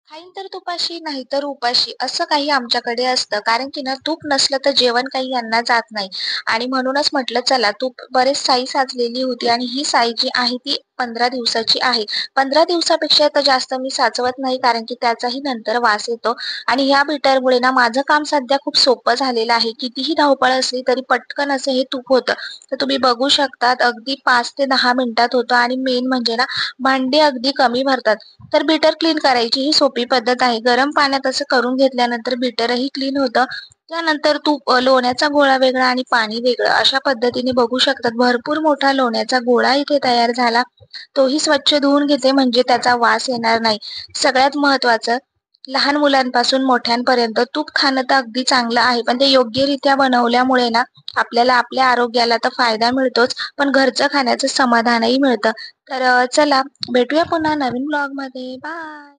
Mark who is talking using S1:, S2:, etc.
S1: खाईन तर तुपाशी, नाही तर उपाशी असं काही आमच्याकडे असतं. कारण की ना तूप नसलं तर जेवण काही यांना जात नाही आणि म्हणूनच म्हटलं चला तूप बरेच साई साचलेली होती आणि ही साई जी आहे ती 15 दिवसाची आहे. 15 दिवसापेक्षा तर जास्त मी साचवत नाही कारण की त्याचाही नंतर वास येतो आणि ह्या बीटरमुळे ना माझं काम सध्या खूप सोपं झालेलं आहे. कितीही धावपळ असली तरी पटकन असं हे तूप होतं. तर तुम्ही बघू शकतात अगदी 5 ते 10 मिनिटात होतं आणि मेन म्हणजे ना भांडी अगदी कमी भरतात. तर बीटर क्लीन करायची ही सोपी पद्धत आहे. गरम पाण्यात असं करून घेतल्यानंतर बीटरही क्लीन होतं. त्यानंतर तूप लोण्याचा गोळा वेगळा आणि पाणी वेगळं अशा पद्धतीने बघू शकतात. भरपूर मोठा लोण्याचा गोळा इथे तयार झाला. तोही स्वच्छ धुवून घेते म्हणजे त्याचा वास येणार नाही. सगळ्यात महत्त्वाचं लहान मुलांपासून मोठ्यांपर्यंत तूप खाणं तर अगदी चांगलं आहे, पण ते योग्यरित्या बनवल्यामुळे ना आपल्याला आपल्या आरोग्याला तर फायदा मिळतोच, पण घरचं खाण्याचं समाधानही मिळतं. तर चला भेटूया पुन्हा नवीन ब्लॉगमध्ये. बाय.